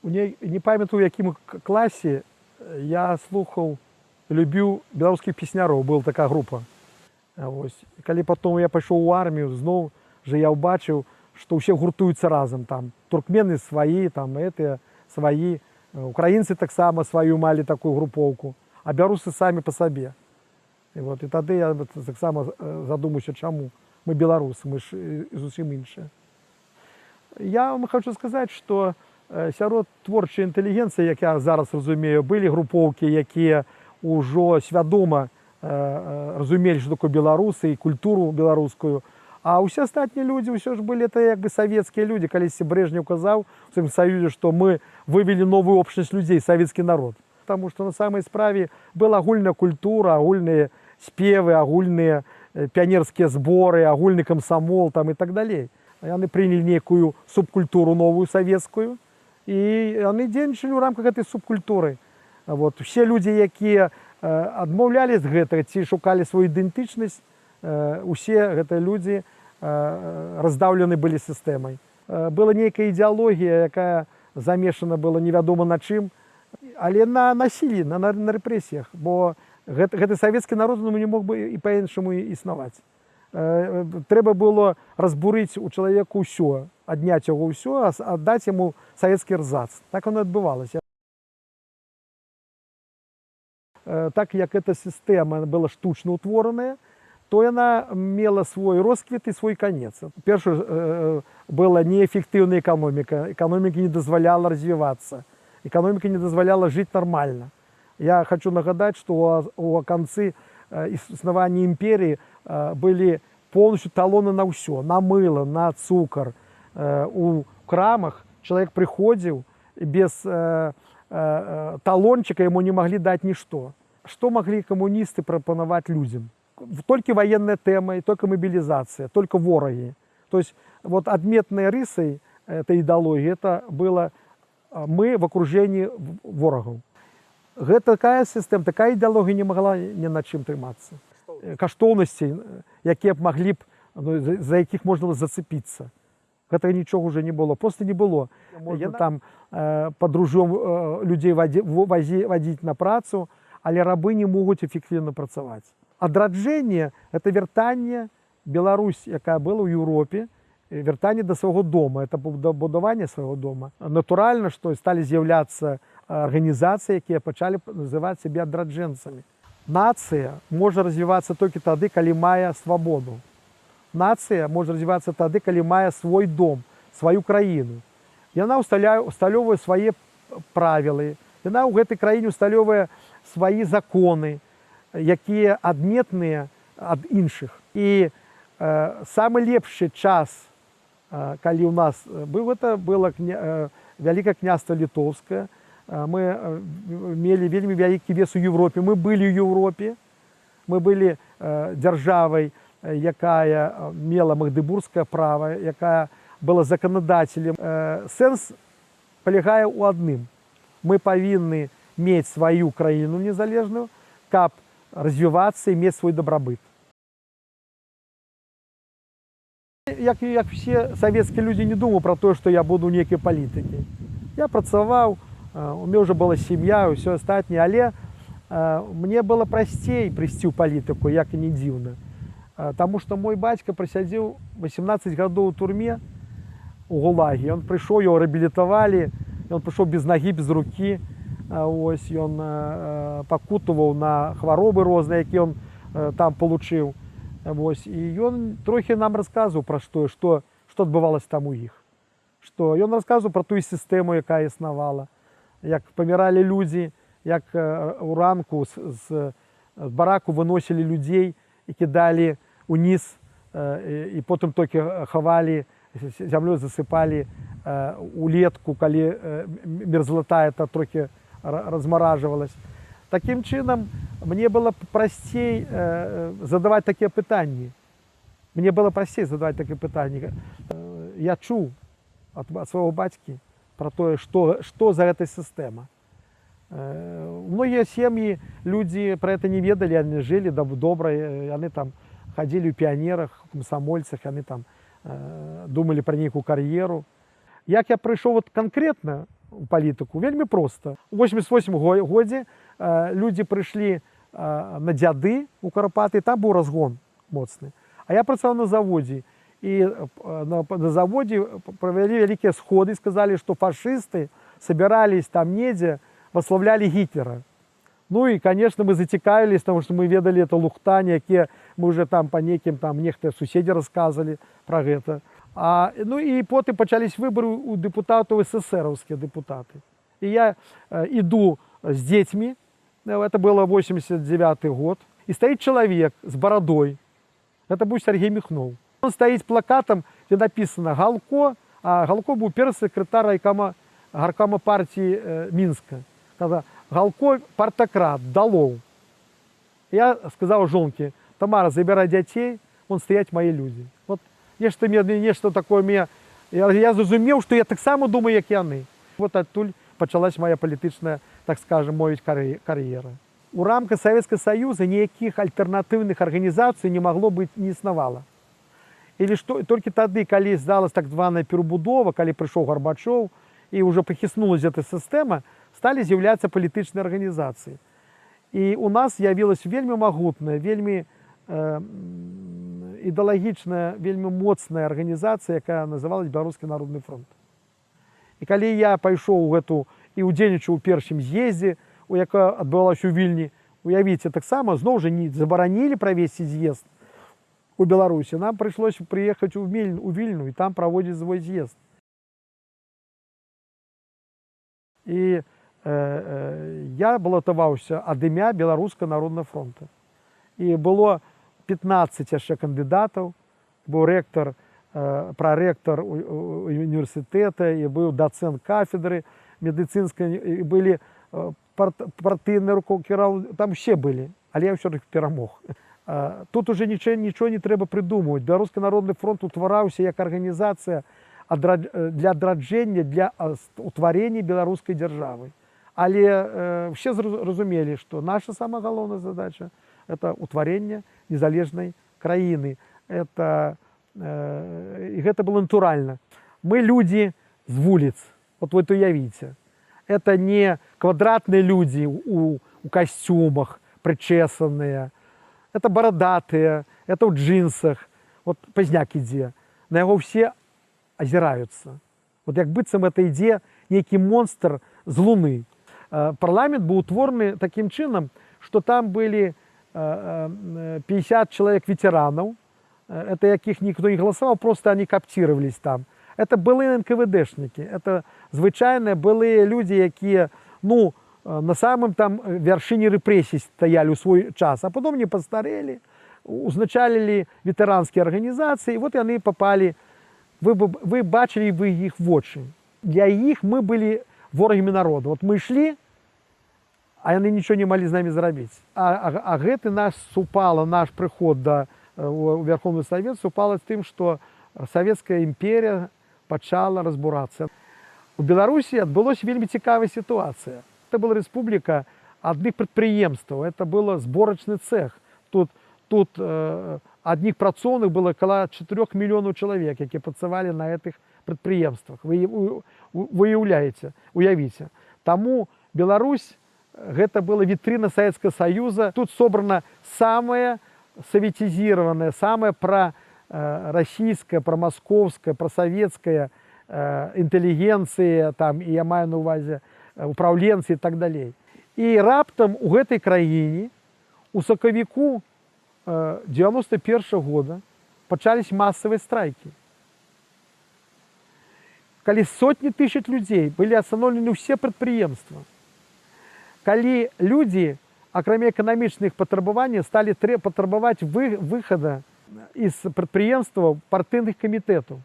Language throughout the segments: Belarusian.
Не памятаю, у якім класе я слухаў, любіў беларускіх песняраў, была такая група. Вось. Калі потом я пайшоў у армію, зноў жа я ўбачыў, што ўсе гуртуюцца разам. Там туркмены свае, там гэтыя свае, украінцы таксама сваю малі такую групоўку, а беларусы самі па сабе. І тады я таксама задумаўся, чаму мы беларусы, мы ж зусім іншыя. Я вам хочу сказаць, што сярод творчай інтэлігенцыі, як я зараз разумею, былі групоўкі, якія ўжо свядома разумелі, што такое беларусы і культуру беларускую. А ўсе астатнія людзі ўсё ж былі это як бы савецкія людзі. Калісьці Брежнев казаў у Савецкім Саюзе, што мы вывели новую общнасць людзей, савецкі народ. Таму што на самай справе была агульная культура, агульныя спевы, агульныя піянерскія зборы, агульны камсамол там і так далей. Яны прынялі нейкую субкультуру новую савецкую, і яны дзейнічалі ў рамках гэтай субкультуры. Усе людзі, якія адмаўлялі з гэтага ці шукалі сваю ідэнтычнасць, усе гэтыя людзі раздаўлены былі сістэмай. Была нейкая ідэалогія, якая замешана была невядома на чым, але на насіллі, на рэпрэсіях, бо гэты савецкі народ не мог бы і па-іншаму існаваць. Трэба было разбурыць у чалавека ўсё, адняць яго ўсё, аддаць яму савецкі рзац. Так оно адбывалася. Так як эта сістэма была штучна ўтвораная, то яна мела свой росквіт і свой канец. Першая была неэфектыўная эканоміка. Эканоміка не дазваляла развівацца. Эканоміка не дазваляла жыць нармальна. Я хочу нагадаць, што ў канцы існавання імперіі былі поўнасцю талоны на ўсё, на мыло, на цукар. У крамах чалавек прыходзіў без талончыка, яму не маглі даць нішто. Што маглі камуністы прапанаваць людзям? Толькі ваенная тэма, только мобілізацыя, только ворагі. То есть адметнай рысай этой ідэалогіі это было мы в акружэнні ворагаў. Гэта такая сістэма, такая ідэалогія не магла ні на чым трымацца. Каштоўнасці, якія б маглі б, за якіх можна было зацепіцца. Гэтага нічога ўжо не было, просто не было. Можна там пад ружом людзей вадзіць на працу, але рабы не могуць эфектыўна працаваць. Адраджэнне – это вяртанне Беларусь, якая была ў Еўропе, вяртанне да свайго дома, это будаванне свайго дома. Натуральна, што сталі з'яўляцца арганізацыі, якія пачалі называць сябе адраджэнцамі. Нацыя можа развівацца толькі тады, калі мае свабоду. Нацыя можа развівацца тады, калі мае свой дом, сваю краіну. Яна усталёўвае свае правілы, яна ў гэтай краіне усталёўвае свае законы, якія адметныя ад іншых. І самы лепшы час, калі ў нас быў, это было Вялікае княства Літоўскае. Мы мелі вельмі вялікі вес у Еўропе. Мы былі ў Еўропе, мы былі дзяржавай, якая мела магдыбургскае права, якая была заканадацелем. Сэнс палягае ў адным. Мы павінны мець сваю краіну незалежную, каб развівацца і мець свой дабрабыт. Як все савецкія людзі не думаў пра тое, што я буду нейкай палітыкі. Я працаваў, у мяне ўжо была сям'я, ўсё астатняе, але мне было прасцей прыйсці ў палітыку, як і не дзіўна. Таму што мой бацька прасядзеў 18 гадоў у турме у ГУЛАГе. Ён прыйшоў, яго рэабілітавалі, ён прыйшоў без нагі, без рукі. Ён пакутаваў на хваробы розныя, якія ён там получыў. І ён трохі нам расказваў пра што адбывалася там у іх. Ён расказваў пра тую сістэму, якая існавала, як паміралі людзі, як у ранку з бараку выносілі людзей і кідалі уніз, і потым толькі хавалі, зямлёй засыпалі улетку, калі мерзлата это трохі размаражвалась. Такім чынам, мне было прасцей задаваць такія пытанні. Я чуў ад свайго бацькі пра тое, што за гэта сістэма. Многія сем'і, людзі пра гэта не ведалі, яны жылі добра, яны там хадзілі ў піянерах, камсамольцах, яны там думалі пра нейкую кар'еру. Як я прыйшоў канкрэтна у палітыку? Вельмі проста. У 88 годзе людзі прыйшлі на дзяды ў Карпаты, там быў разгон моцны. А я працаваў на заводзе. І на заводзе правялі вялікія сходы, сказалі, што фашысты собирались там недзе, восславлялі Гітлера. Ну і, конечно, мы зацікавілись, потому что мы ведалі это лухтань, якія мы уже там по неким, там нехта суседзі рассказывали про гэта. Ну і потым пачались выборы у депутатаў, эсэсэраўскія депутаты. І я іду з дзецьмі, это было 89 год, і стаіць чалавек з барадой, это быў Сергей Михнов. Он стоит плакатом, где написано «Галко», а Галко был перс-секретарь горкома партии Минска. Когда Галко партократ, долов. Я сказал жонке: Тамара, забирай детей, вон стоять мои люди. Вот нечто такое, я зрозумів, что я так само думаю, как яны. Вот оттуль почалась моя политичная, так скажем, мовить карьера. У рамках Советского Союза никаких альтернативных организаций не могло быть, не існавала. Или что, только тады, калі здалась так званая перабудова, калі прыйшоў Горбачов, і ўжо пахіснулась эта сістэма, сталі з'яўляцца палітычныя арганізацыі. І у нас з'явілась вельмі магутная, вельмі ідэалагічная, вельмі моцная арганізацыя, якая называлась Беларускі народны фронт. І калі я пайшоў у гэту і ўдзельнічаў у першым з'ездзе, якая адбывалася ў Вільні, уявіце, таксама зноў жа не забаранілі правесці з'езд у Беларусі, нам прыйшлося прыехаць у Вільню і там праводзіць свой з'езд. І я балатаваўся ад імя Беларускага народнага фронта. І было 15 яшчэ кандыдатаў, быў рэктар, прарэктар універсітэта, і быў дацэнт кафедры медыцынскай, і былі партыйныя рукокіраў, там усе былі, але я ўсё ж перамог. Тут уже нічого не трэба прыдумваць. Беларускі народны фронт утвараўся як арганізацыя для адраджэння, для утварення беларускай дзяржавы. Але все разумелі, што наша самая галоўная задача – это утварэнне незалежнай краіны. І гэта было натуральна. Мы людзі з вуліц, вот вы уявіце. Это не квадратныя людзі у касцюмах, прычэсаныя. Это бородатые, это в джинсах. Вот Пазняк ідзе. На яго все азіраюцца. Вот як быццам это ідзе нейкі монстр з Луны. Парламент быў утвораны таким чынам, что там были 50 человек ветеранов, это якіх никто не голосовал, просто они коптировались там. Это былые НКВДшники, это звычайные былые люди, якія, ну, на самом там вяршыні рэпрэсій стаялі ў свой час, а потом не пастарэлі, узначалілі ветэранскія арганізацыі, і вот яны попалі, вы бачылі іх вочы. Для іх мы былі ворагамі народа. Вот мы ішлі, а яны нічого не малі з намі зрабіць. А гэты наш супала, наш прыход да Верховны Савет супала з тым, што Савецкая імперія пачала разбурацца. У Беларусі адбылося вельмі цікавая сітуацыя. Это была республика одних предприемств, это был сборочный цех. Тут одних працоўных было около 4 миллионов человек, которые працавалі на этих предприемствах. Вы уявіце. Таму Беларусь, гэта была витрина Советского Союза. Тут собрана самая советизированная, самая пророссийская, промосковская, просоветская интеллигенция, там, и я маю на увазе управленцы і так далей. І раптам у гэтай краіне у сакавіку 91 года пачались массовые страйки. Калі сотні тысяч людей были остановлены все прадпрыемствы. Калі люди, акрамя эканамічных патрабаванняў, стали патрабаваць выхада из прадпрыемстваў партыйных камітэтаў.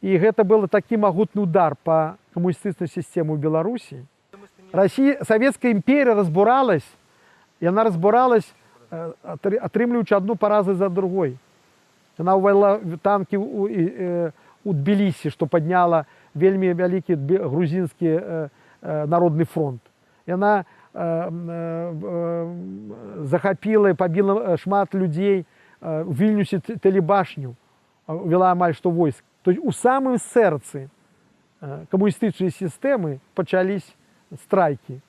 И это был такі магутны удар по камуністычнай сістэме ў Беларусі. Советская імперія разбуралась, і она разбуралась, атрымліваючы одну паразу за другой. Она увайла танки у Тбілісі, што падняла вельмі вялікі грузінскі народны фронт. Яна захапіла і пабіла шмат людзей у Вільнюсе, Телебашню, вела амаль што войск. То есть у самым сердце камуністычнай сістэмы пачались страйкі.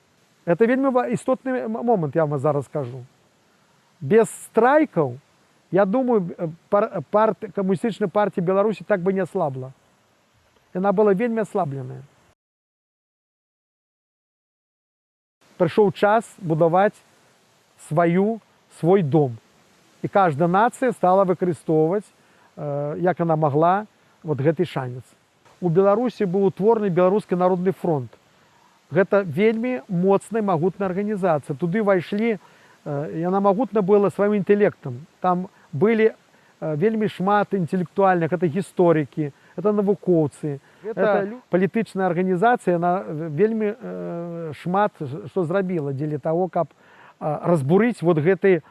Это вельмі істотны момант, я вам зараз скажу. Без страйкаў, я думаю, камуністычная партія Беларусі так бы не аслабла. Яна была вельмі аслабленая. Прыйшоў час будаваць свой дом. І кожная нацыя стала выкарыстоўваць, як яна магла, вот гэты шанец. У Беларусі быў утвораны Беларускі народны фронт. Гэта вельмі моцная, магутная арганізацыя. Туды вайшлі, яна магутна была сваім інтэлектам. Там былі вельмі шмат інтэлектуальных, это гісторыкі, это навукоўцы. Это палітычная арганізацыя, яна вельмі шмат што зрабіла дзеля таго, каб разбурыць вот гэты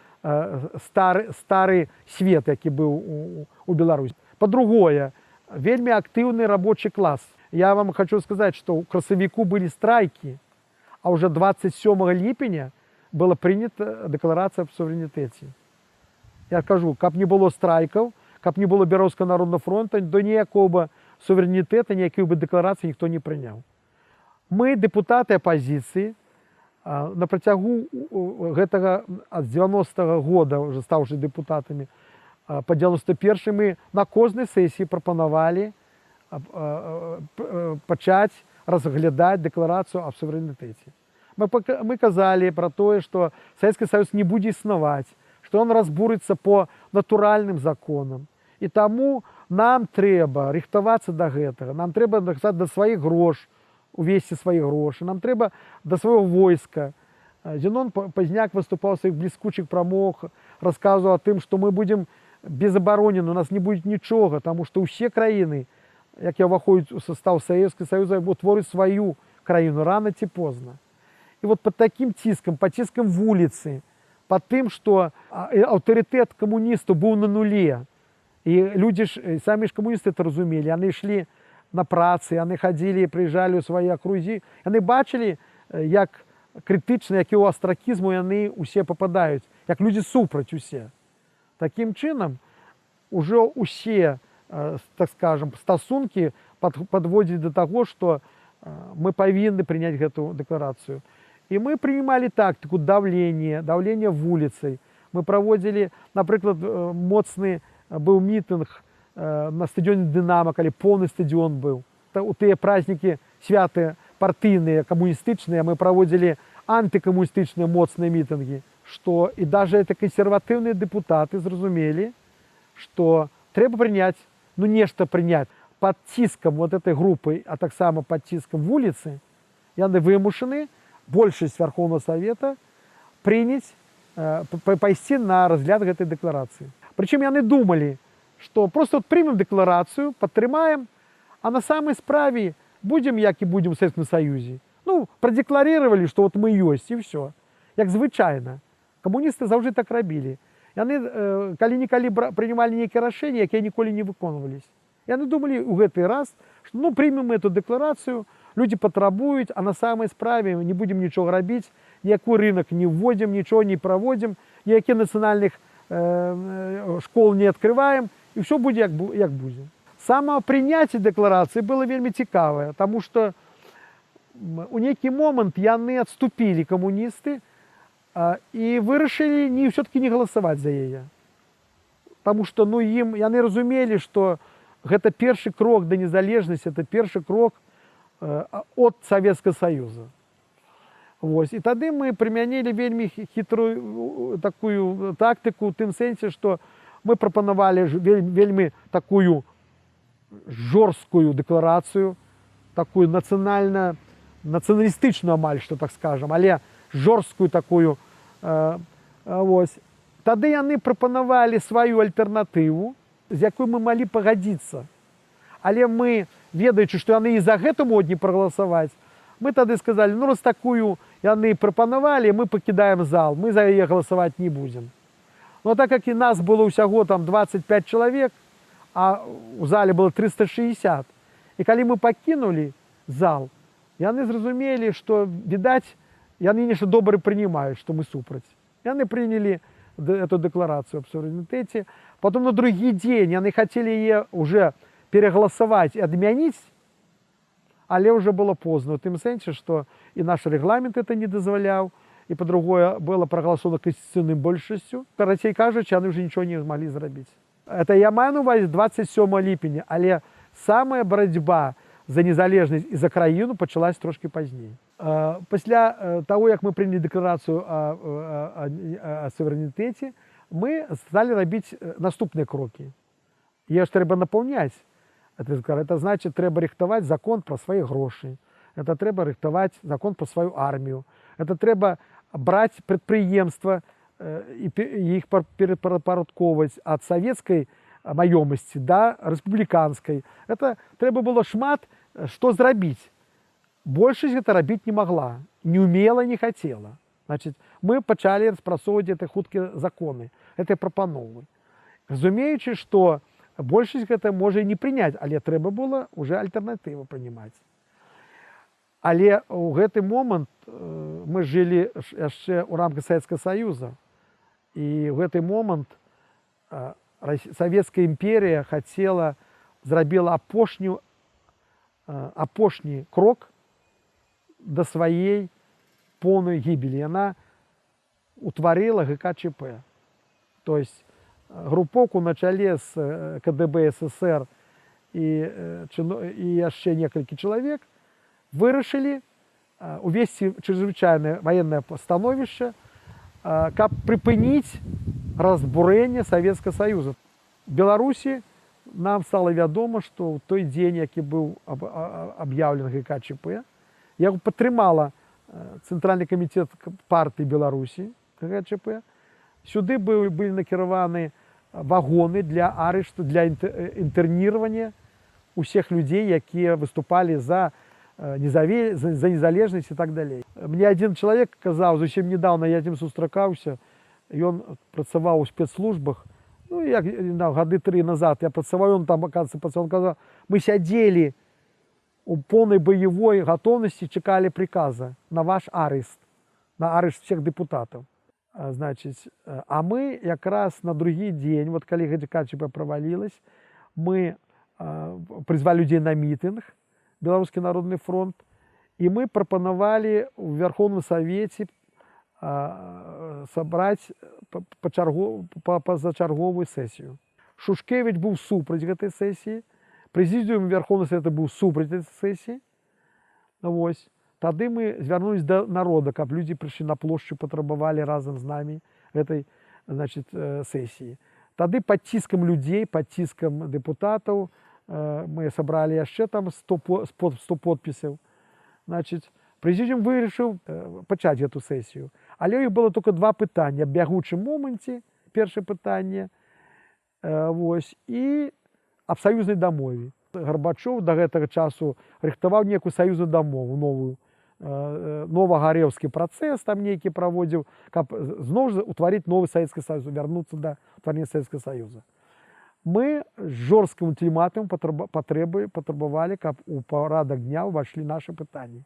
стары свет, які быў у Беларусі. Па-другое, вельмі актыўны рабочы клас. Я вам хочу сказаць, што ў красавіку былі страйкі, а ўжо 27 ліпеня была прынята дэкларацыя аб суверэнітэце. Я кажу, каб не было страйкаў, каб не было Беларускага народнага фронта, до ніякого суверэнітэта, ніякіх бы дэкларацый ніхто не прыняў. Мы, дэпутаты апазіцыі, на працягу гэтага ад 90-го года, уже стаўшы дэпутатамі, па 91-й мы на кожнай сесіі прапанавалі пачаць разглядаць дэкларацыю аб суверэнітэце. Мы казалі пра тое, што Савецкі Саюз не будзе існаваць, што ён разбурыцца по натуральным законам. І таму нам трэба рыхтавацца да гэтага, нам трэба да сваіх грош, увесці свае грошы, нам трэба да свайго войска. Зенон Пазняк выступаў у сваіх бліскучых прамовах, расказваў о тым, што мы будзем безабаронены, у нас не будзе нічога, таму што ўсе краіны, якія ўваходзяць у састаў Савецкага Саюза, утвораць сваю краіну рана ці позна. І вот под такім ціскам, под ціскам вуліцы, под тым, што аўтарытэт камуністаў быў на нуле, і людзі ж, самі ж камуністы это разумелі, яны ішлі на працы, яны хадзілі, прыязджалі ў свае акрузі, яны бачылі, як крытычна, які ў астракізму яны ўсе пападаюць, як людзі супраць усе. Такім чынам, ужо ўсе, так скажем, стасункі падводзяць да таго, што мы павінны прыняць гэту дэкларацыю. І мы прынимали тактыку давлення вуліцай. Мы праводзілі, напрыклад, моцны быў мітынг на стадионе «Дынамо», калі поўны стадион быў. У тыя празднікі святы партыйныя, камуністычныя, мы праводзілі антыкамуністычныя моцныя мітынгі, што і даже это кансерватыўныя дэпутаты зразумелі, што трэба прыняць, ну нешта прыняць. Пад ціскам вот этой групы, а таксама пад ціскам вуліцы, яны вымушаны, большасць Верховного Совета, прыняць, пайсці на разгляд гэтай дэкларацыі. Прычым яны думалі, што просто прымем дэкларацыю, падтрымаем, а на самай справе будзем, як і будзем у Савецкім Саюзе. Ну, прадекларировали, што вот мы ёсць, і ўсё. Як звычайна. Камуністы заўжды так рабілі. Яны калі-нікалі прынималі нейкія рашэнні, якія ніколі не выконвались. Яны думалі ў гэты раз, што ну, прымем эту дэкларацыю, людзі патрабуюць, а на самай справе не будзем нічога рабіць, ніякі рынок не вводзім, нічого не праводзім, ніякіх нацыянальных школ не открываем, і ўсё будзе як будзе. Само прыняцце дэкларацыі было вельмі цікавае, таму што у нейкі момант яны адступілі камуністы і вырашылі ўсё-таки не галасаваць за яе. Таму што ну, яны разумелі, што гэта першы крок да незалежнасці, это першы крок от Савецкага Саюза. Вось. І тады мы прымянілі вельмі хітрую такую тактыку ў тым сэнсе, што мы прапанавалі вельмі такую жорсткую дэкларацыю, такую нацыяналістычную амаль, што так скажам, але жорсткую такую. Вось. Тады яны прапанавалі сваю альтэрнатыву, з якой мы малі пагадзіцца. Але мы, ведаючы, што яны і за гэта могуць не прагаласаваць, мы тады сказалі, ну раз такую яны прапанавалі, мы пакідаем зал, мы за яе галасаваць не будзем. Но так як і нас было ўсяго там 25 чалавек, а ў зале было 360, і калі мы пакінулі зал, яны зразумелі, што, відаць, яны нешта добра прынимаюць, што мы супраць. Яны прынялі эту дэкларацыю аб суверэнітэце. Потом на другі дзень яны хацелі яе уже перагаласаваць і адмяніць, але уже было поздно. В тым сэнсе, што і наш рэгламент это не дазваляў, і па-другое, было прагаласована канстытуцыйнай большасцю. Карацей кажучы, яны ўжо нічого не змаглі зрабіць. Это я маю на ўвазе 27 ліпеня, але самая барацьба за незалежнасць і за краіну пачалась трошки пазней. Пасля таго, як мы прынялі дэкларацыю о суверэнітэце, мы сталі рабіць наступныя крокі. Яе ж трэба напаўняць. Это значит, трэба рыхтаваць закон пра свае грошы. Это трэба рыхтаваць закон пра сваю армію. Это трэба браць прадпрыемства і іх перапарадкоўваць ад савецкай маёмасці да рэспубліканскай. Это трэба было шмат што зрабіць. Большасць гэта рабіць не магла, не умела, не хацела. Значит, мы пачалі распрацоўваць гэтыя хуткія законы, гэтыя прапановы. Разумеючы, што большасць гэта можа і не прыняць, але трэба было уже альтэрнатыву прынимаць. Але ў гэты момант мы жылі яшчэ ў рамках Савецкага Саюза, і ў гэты момант Савецкая імперія зрабіла апошні крок да сваей поўнай гібелі. Яна утварыла ГКЧП. То есть групоўку на чале з КДБ СССР і яшчэ некалькі чалавек вырашылі увесці чрезвычайнае военное становішча, каб прыпыніць разбурэнне Савецкага Саюза. В Беларусі нам стало вядома, што ў той дзень, які быў аб'яўлен ГКЧП, яго падтрымала Цэнтральны камітэт партыі Беларусі ГКЧП. Сюды былі накіраваны вагоны для арышту, для інтэрніравання усіх людзей, якія выступалі за незалежнасць і так далей. Мне один чалавек казаў, зусім недавно я з ім сустракаўся, ён працаваў у спецслужбах, ну, як гады 3 назад я працаваў, ён там, оказывается, он казаў, мы сядзелі у поўнай баявой гатоўнасці, чакалі приказа на ваш арышт, на арышт всех дэпутатаў. Значит, а мы якраз на другі дзень, вот калі ГКЧП правалілась, мы призвалі людзей на мітынг, Беларускі народны фронт, і мы прапанавалі ў Верховным Савеце сабраць пазачарговую сесію. Шушкевич быў супраць гэтай сесіі, прэзідыум Верховнага Савета быў супраць гэтай сесіі. Вось. Тады мы звярнулись да народа, каб людзі прыйшлі на плошчу, патрабавалі разам з намі гэтай, значит, сесіі. Тады пад ціскам людзей, пад ціскам дэпутатаў мы сабралі яшчэ там 100 подпісаў. Значит, прэзідыум вырашыў пачаць гэту сесію. Але іх было только 2 пытання. Аб бягучым моманце, першае пытанне, вось, і аб саюзнай дамове. Гарбачоў да гэтага часу рыхтаваў некую саюзную дамову, новую, новагарэўскі працэс там нейкі праводзіў, каб зноў жа утварыць новы Савецкі Саюз, вярнуцца да ўтварэння Савецкага Саюза. Мы з жорсткім ультыматумам патрабавалі, каб у парадак дня ўвайшлі нашы пытанні.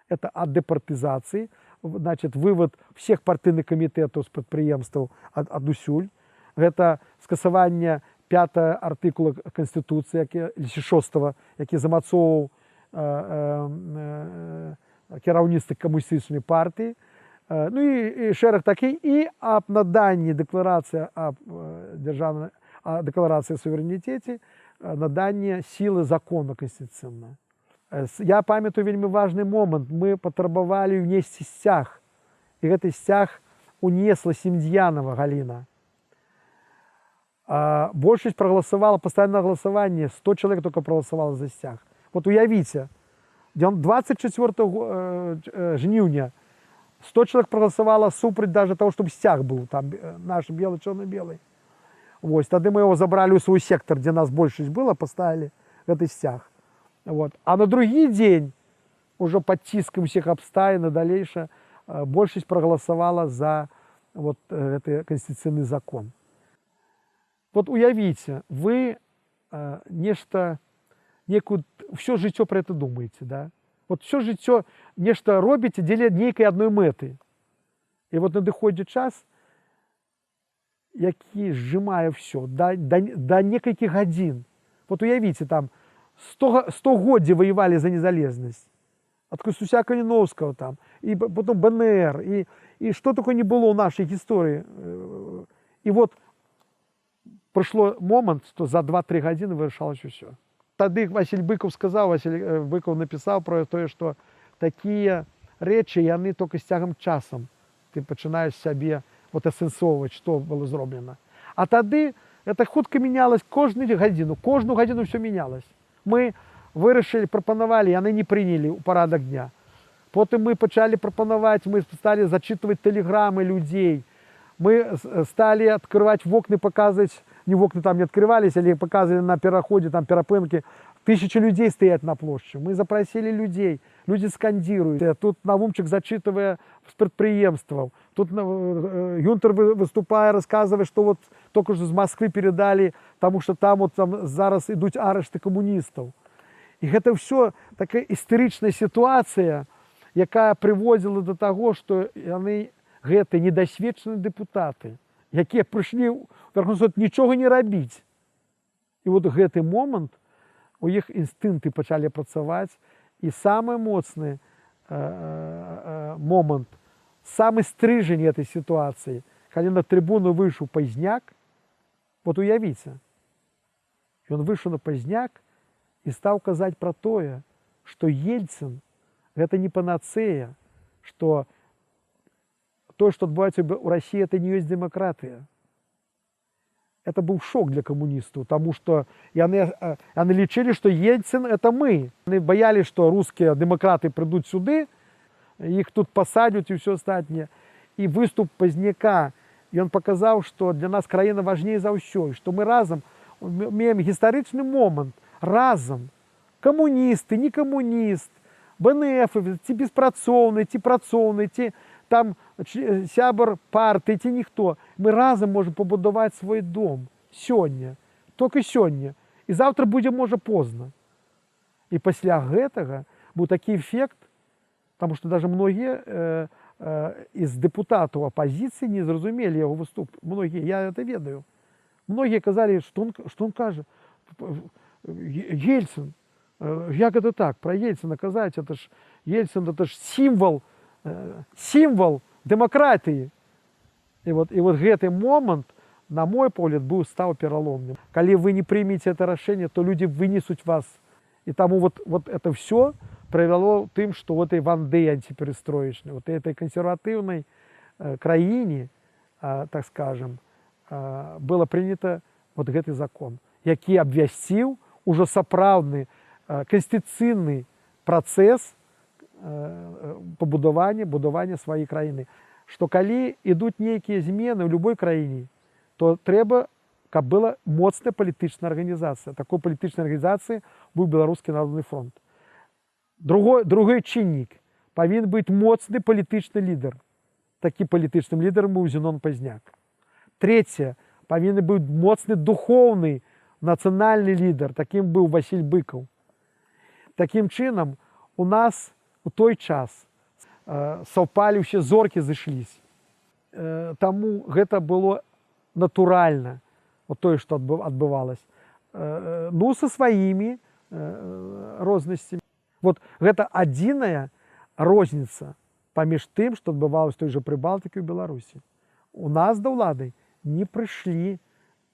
Это ад дэпартызацыі, значит, вывод всех партыйных камітэтаў з прадпрыемстваў адусюль. Гэта скасаванне 5 артыкула Канстытуцыі, 6, які замацоўваў кіраўніцтва камуністычнай партыі. Ну і шэраг такі, і аб наданні дэкларацыі аб дэкларацыі о суверэнітэце, наданне сілы закона канстытуцыйнага. Я памятаю вельмі важны момант. Мы патрабавалі ўнесці сцяг, і гэты сцяг унесла Семдзьянова Галіна. Большасць прагаласавала, пастаяннае галасаванне, 100 чалавек только прагаласавала за сцяг. Вот уявіце, 24 жніўня 100 чалавек прагаласавала супраць даже того, чтобы сцяг быў, там наш белы, чорна-белый. Вот, тады мы его забрали ў свой сектор, дзе нас большасць была, поставили гэты сцяг. Вот. А на другі дзень, уже под ціскам всех абставін і далейша, большасць прагаласавала за вот, гэты канстытуцыйны закон. Вот уявіце, вы все жыццё про это думаете, да? Вот все жыццё нешта робіце дзеля нейкай адной мэты. І вот надыходзіць час, які сжимае все, да некалькіх гадзін. Вот уявіце, там 100 годдзі воевали за незалежнасць. Ад Касуся Каліновскага там, і потом БНР, і што такое не было ў нашай гісторыі. І вот прыйшло момант, што за 2-3 гадзіны вырашалася ўсё. Тады Васіль Быкаў сказаў, Васіль Быкаў напісаў пра тое, што такія рэчы, яны толькі з цягам часам. Ты пачынаеш сябе вот асэнсоўваць, што было зроблена. А тады это хутка менялось кожную гадзіну все менялось. Мы вырашылі, прапанавалі, яны не прынялі ў парадак дня. Потым мы пачалі прапанаваць, мы сталі зачытваць тэлеграмы людзей. Мы сталі адкрываць вокны, паказваць, не вокны там не адкрывались, але паказвалі на пераходзе, там перапынкі. 1000 людзей стаять на плошчы. Мы запросили людей, люди скандируют. Тут Навумчик зачитывая с предприемствов. Тут Гюнтер выступая, рассказывая, что вот только что из Москвы передали, потому что там вот там зараз идут арешты коммунистов. И это все такая историчная ситуация, якая приводила до того, что они, гэты недосведченные депутаты, якія пришли в Верховный суд ничего не робить. И вот гэты момент, у іх інстынкты пачалі працаваць, і самы моцны момант, самы стрыжань этой сітуацыі, калі на трыбуну выйшаў Пазняк, вот уявіце, ён выйшаў на Пазняк і стаў казаць пра тое, што Ельцин гэта не панацея, што тое, што адбываецца ў Расіі, это не ёсць дэмакратыя. Это был шок для коммунистов, потому что они лечили, что Ельцин это мы. Они боялись, что русские демократы придут сюда, их тут посадят и все остальное. И выступ Пазняка, и он показал, что для нас краина важнее за все, что мы разом имеем историчный момент, разом. Коммунисты, не коммунист, БНФ, те беспрацоўные, те працоўные, те там сябар партии, ці ніхто. Мы разом можем побудовать свой дом. Сёння. Только сёння. И завтра будем, може, поздно. И после гэтага был такой эффект, потому что даже многие из депутатов оппозиции не зразумели его выступ. Многие, я это ведаю. Многие казали, что он каже. Ельцин, як это так, про Ельцина казать, это ж Ельцин, это ж символ демократии. И вот гэты момент, на мой погляд, стал переломным. Коли вы не примете это решение, то люди вынесут вас. И тому вот это все привело к тем, что в этой ванды антиперестроечной, вот этой консервативной краине, так скажем, было принято вот гэты закон, який обвясціў уже сапраўдны конституційны працэс будования своей краины. Что коли идут некие змены в любой краине, то трэба, каб была моцная палітычная организация. Такой палітычнай организации был Белорусский народный фронт. Другой чыннік, павінен быць моцны палітычны лідар. Таким палітычным лідарам быў Зенон Пазняк. Третье, павінен быць моцны духовный национальный лідар. Таким был Василь Быкаў. Таким чынам у нас у той час саўпалі ўсе зоркі зышліся. Таму гэта было натуральна, вот тое, што адбывалася. Ну, со сваімі рознасцямі. Вот гэта адзіная розніца паміж тым, што адбывалася в той же Прыбалтыкі ў Беларусі. У нас да ўлады не прыйшлі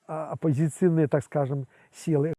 апозіцыйныя, так скажем, сілы.